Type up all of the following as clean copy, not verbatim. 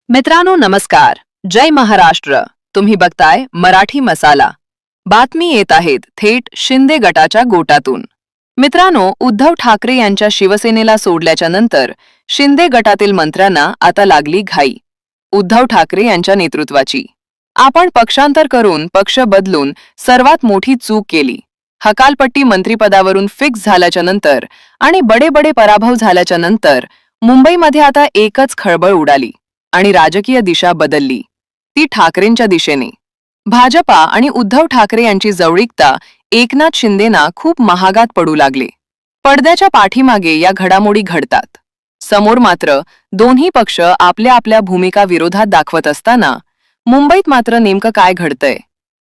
मित्रांनो नमस्कार. जय महाराष्ट्र. तुम्ही बघताय मराठी मसाला. बातमी येत आहेत थेट शिंदे गटाच्या गोटातून. मित्रांनो, उद्धव ठाकरे यांच्या शिवसेनेला सोडल्याच्या नंतर शिंदे गटातील मंत्र्यांना आता लागली घाई. उद्धव ठाकरे यांच्या नेतृत्वाची. आपण पक्षांतर करून पक्ष बदलून सर्वात मोठी चूक केली. हकालपट्टी मंत्रिपदावरून फिक्स झाल्याच्या नंतर आणि बडे पराभव झाल्याच्या नंतर मुंबईमध्ये आता एकच खळबळ उडाली आणि राजकीय दिशा बदलली, ती ठाकरेंच्या दिशेने. भाजपा आणि उद्धव ठाकरे यांची जवळीकता एकनाथ शिंदेना खूप महागात पडू लागले. पडद्याच्या पाठीमागे या घडामोडी घडतात. समोर मात्र दोन्ही पक्ष आपल्या आपल्या भूमिका विरोधात दाखवत असताना मुंबईत मात्र नेमकं काय घडतंय?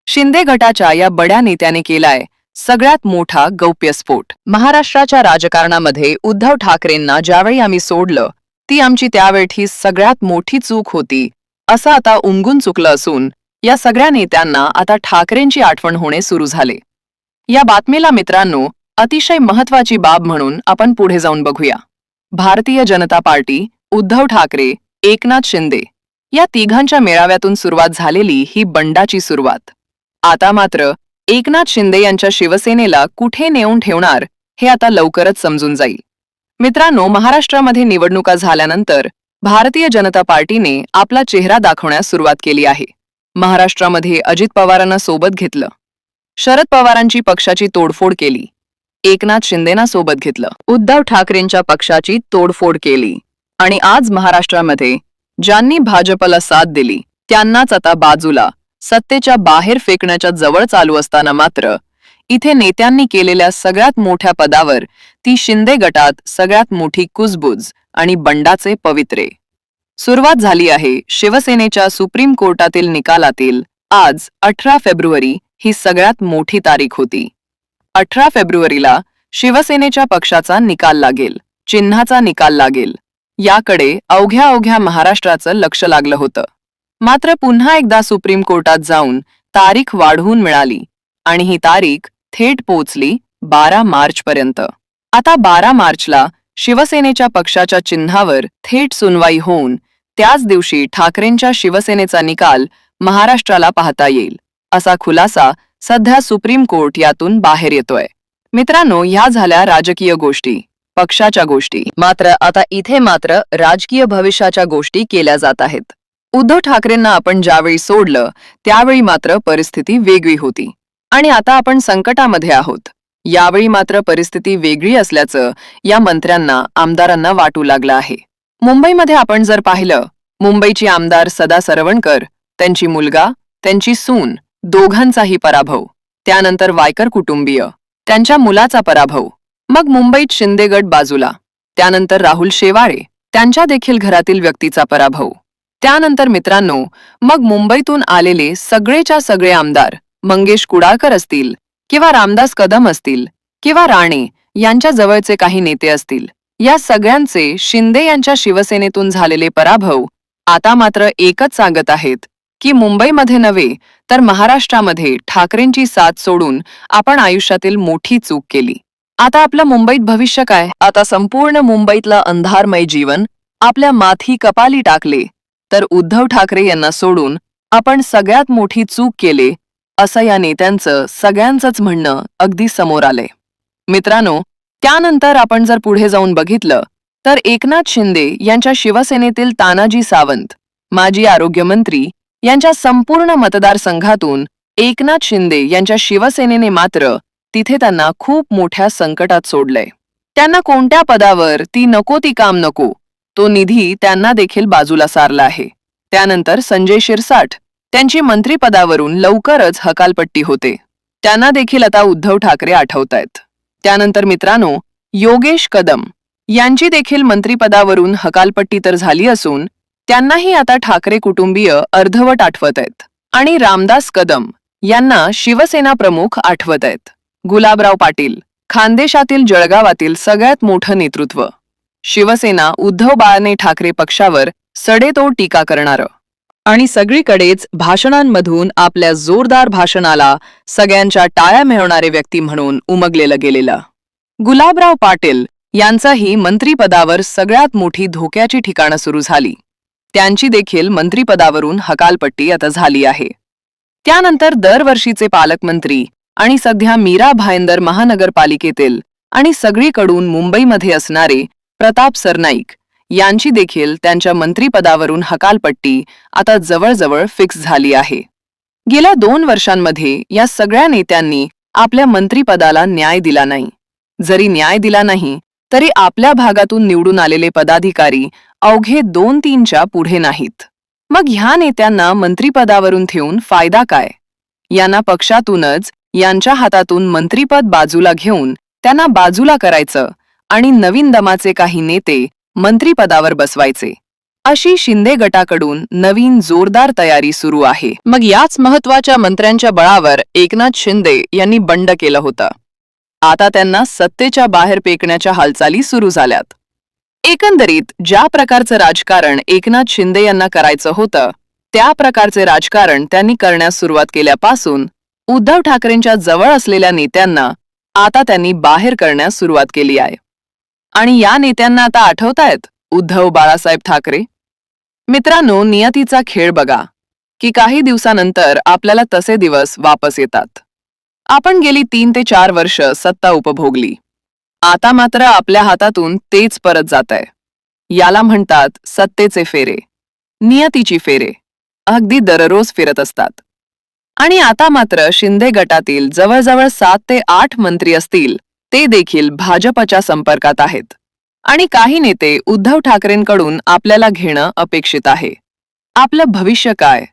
शिंदे गटाच्या या बड्या नेत्याने केलाय सगळ्यात मोठा गौप्यस्फोट. महाराष्ट्राच्या राजकारणामध्ये उद्धव ठाकरेंना ज्यावेळी आम्ही सोडलं ती आमची त्यावेळी सगळ्यात मोठी चूक होती असं आता उमगून चुकलं असून या सगळ्या नेत्यांना आता ठाकरेंची आठवण होणे सुरू झाले. या बातमीला मित्रांनो अतिशय महत्वाची बाब म्हणून आपण पुढे जाऊन बघूया. भारतीय जनता पार्टी, उद्धव ठाकरे, एकनाथ शिंदे या तिघांच्या मेळाव्यातून सुरुवात झालेली ही बंडाची सुरुवात आता मात्र एकनाथ शिंदे यांच्या शिवसेनेला कुठे नेऊन ठेवणार हे आता लवकरच समजून जाईल. मित्रांनो, महाराष्ट्रामध्ये निवडणुका झाल्यानंतर भारतीय जनता पार्टीने आपला चेहरा दाखवण्यास सुरुवात केली आहे. महाराष्ट्रामध्ये अजित पवारांना सोबत घेतलं, शरद पवारांची पक्षाची तोडफोड केली, एकनाथ शिंदेना सोबत घेतलं, उद्धव ठाकरेंच्या पक्षाची तोडफोड केली आणि आज महाराष्ट्रामध्ये ज्यांनी भाजपला साथ दिली त्यांनाच आता बाजूला सत्तेच्या बाहेर फेकण्याच्या जवळ चालू असताना मात्र इथे नेत्यांनी केलेल्या सगळ्यात मोठ्या पदावर ती शिंदे गटात सगळ्यात मोठी कुजबुज आणि बंडाचे पवित्रे. सुरुवात झाली आहे शिवसेनेच्या सुप्रीम कोर्टातील निकालातील. आज 18 फेब्रुवारी ही सगळ्यात मोठी तारीख होती. 18 फेब्रुवारीला शिवसेनेच्या पक्षाचा निकाल लागेल, चिन्हाचा निकाल लागेल. याकडे अवघ्या महाराष्ट्राचं लक्ष लागलं होतं. मात्र पुन्हा एकदा सुप्रीम कोर्टात जाऊन तारीख वाढवून मिळाली आणि ही तारीख थेट पोचली 12 मार्चपर्यंत. आता 12 मार्चला शिवसेनेच्या पक्षाच्या चिन्हावर थेट सुनवाई होऊन त्याच दिवशी ठाकरेंच्या शिवसेनेचा निकाल महाराष्ट्राला पाहता येईल असा खुलासा सध्या सुप्रीम कोर्ट यातून बाहेर येतोय. मित्रांनो, ह्या झाल्या राजकीय गोष्टी, पक्षाच्या गोष्टी. मात्र आता इथे मात्र राजकीय भविष्याच्या गोष्टी केल्या जात आहेत. उद्धव ठाकरेंना आपण ज्यावेळी सोडलं त्यावेळी मात्र परिस्थिती वेगळी होती आणि आता आपण संकटामध्ये आहोत. यावेळी मात्र परिस्थिती वेगळी असल्याचं या मंत्र्यांना, आमदारांना वाटू लागलं आहे. मुंबईमध्ये आपण जर पाहिलं, मुंबईची आमदार सदा सरवणकर, त्यांची मुलगा, त्यांची सून दोघांचाही पराभव. त्यानंतर वायकर कुटुंबीय, त्यांच्या मुलाचा पराभव. मग मुंबईत शिंदेगड बाजूला. त्यानंतर राहुल शेवाळे, त्यांच्या देखील घरातील व्यक्तीचा पराभव. त्यानंतर मित्रांनो मग मुंबईतून आलेले सगळेच्या सगळे आमदार, मंगेश कुडाळकर असतील किंवा रामदास कदम असतील किंवा राणे यांच्या जवळचे काही नेते असतील, या सगळ्यांचे शिंदे यांच्या शिवसेनेतून झालेले पराभव आता मात्र एकच सांगत आहेत की मुंबईमध्ये नव्हे तर महाराष्ट्रामध्ये ठाकरेंची साथ सोडून आपण आयुष्यातील मोठी चूक केली. आता आपलं मुंबईत भविष्य काय? आता संपूर्ण मुंबईतलं अंधारमय जीवन आपल्या माथी कपाली टाकले तर उद्धव ठाकरे यांना सोडून आपण सगळ्यात मोठी चूक केले असं या नेत्यांचं सगळ्यांचंच म्हणणं अगदी समोर आलंय. मित्रांनो, त्यानंतर आपण जर पुढे जाऊन बघितलं तर एकनाथ शिंदे यांच्या शिवसेनेतील तानाजी सावंत, माजी आरोग्यमंत्री, यांच्या संपूर्ण मतदारसंघातून एकनाथ शिंदे यांच्या शिवसेनेने मात्र तिथे त्यांना खूप मोठ्या संकटात सोडलंय. त्यांना कोणत्या पदावर ती नको ती काम नको, तो निधी त्यांना देखील बाजूला सारला आहे. त्यानंतर संजय शिरसाट, त्यांची मंत्रिपदावरून लवकरच हकालपट्टी होते. त्यांना देखील आता उद्धव ठाकरे आठवतायत. त्यानंतर मित्रांनो योगेश कदम यांची देखील मंत्रिपदावरून हकालपट्टी तर झाली असून त्यांनाही आता ठाकरे कुटुंबीय अर्धवट आठवत आहेत. आणि रामदास कदम यांना शिवसेना प्रमुख आठवत आहेत. गुलाबराव पाटील, खानदेशातील जळगावातील सगळ्यात मोठं नेतृत्व. शिवसेना उद्धव बाळासाहेब ठाकरे पक्षावर सडेतोड टीका करणारं आणि सगळीकडेच भाषणांमधून आपल्या जोरदार भाषणाला सगळ्यांच्या टाळ्या मिळवणारे व्यक्ती म्हणून उमगलेलं गेलेलं गुलाबराव पाटील यांचाही मंत्रिपदावर सगळ्यात मोठी धोक्याची ठिकाणं सुरू झाली. त्यांची देखील मंत्रिपदावरून हकालपट्टी आता झाली आहे. त्यानंतर दरवर्षीचे पालकमंत्री आणि सध्या मीरा भाईंदर महानगरपालिकेतील आणि सगळीकडून मुंबईमध्ये असणारे प्रताप सरनाईक यांची देखील त्यांच्या मंत्रिपदावरून हकालपट्टी आता जवळजवळ फिक्स झाली आहे. गेल्या 2 वर्षांमध्ये या सगळ्या नेत्यांनी आपल्या मंत्रिपदाला न्याय दिला नाही. जरी न्याय दिला नाही तरी आपल्या भागातून निवडून आलेले पदाधिकारी अवघे 2-3च्या पुढे नाहीत. मग ह्या नेत्यांना मंत्रिपदावरून ठेवून फायदा काय? यांना पक्षातूनच यांच्या हातातून मंत्रिपद बाजूला घेऊन त्यांना बाजूला करायचं आणि नवीन दमाचे काही नेते मंत्रिपदावर बसवायचे, अशी शिंदे गटाकडून नवीन जोरदार तयारी सुरू आहे. मग याच महत्वाच्या मंत्र्यांच्या बळावर एकनाथ शिंदे यांनी बंड केलं होतं. आता त्यांना सत्तेच्या बाहेर फेकण्याच्या हालचाली सुरू झाल्यात. एकंदरीत ज्या प्रकारचं राजकारण एकनाथ शिंदे यांना करायचं होतं त्या प्रकारचे राजकारण त्यांनी करण्यास सुरुवात केल्यापासून उद्धव ठाकरेंच्या जवळ असलेल्या नेत्यांना आता त्यांनी बाहेर करण्यास सुरुवात केली आहे. आणि या नेत्यांना आता आठवतायत उद्धव बाळासाहेब ठाकरे. मित्रांनो, नियतीचा खेळ बघा की काही दिवसानंतर आपल्याला तसे दिवस वापस येतात. आपण गेली 3 ते 4 वर्ष सत्ता उपभोगली. आता मात्र आपल्या हातातून तेच परत जातंय. याला म्हणतात सत्तेचे फेरे, नियतीची फेरे अगदी दररोज फिरत असतात. आणि आता मात्र शिंदे गटातील जवळजवळ 7 ते 8 मंत्री असतील ते देखील भाजपच्या संपर्कात आहेत. आणि काही नेते उद्धव ठाकरेंकडून आपल्याला घेणं अपेक्षित आहे. आपलं भविष्य काय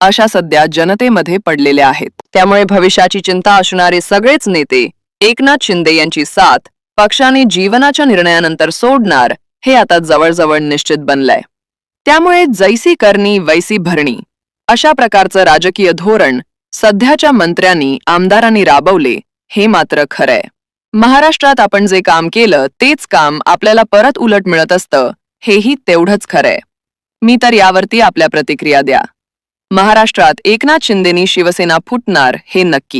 अशा सध्या जनतेमध्ये पडलेले आहेत. त्यामुळे भविष्याची चिंता असणारे सगळेच नेते एकनाथ शिंदे यांची साथ पक्षाने जीवनाच्या निर्णयानंतर सोडणार हे आता जवळजवळ निश्चित बनलंय. त्यामुळे जैसी करणी वैसी भरणी अशा प्रकारचं राजकीय धोरण सध्याच्या मंत्र्यांनी आमदारांनी राबवले हे मात्र खरंय. महाराष्ट्रात आपण जे काम केलं तेच काम आपल्याला परत उलट मिळत असतं हेही तेवढंच खरंय. मी तर यावरती आपल्या प्रतिक्रिया द्या. महाराष्ट्रात एकनाथ शिंदेनी शिवसेना फुटणार हे नक्की.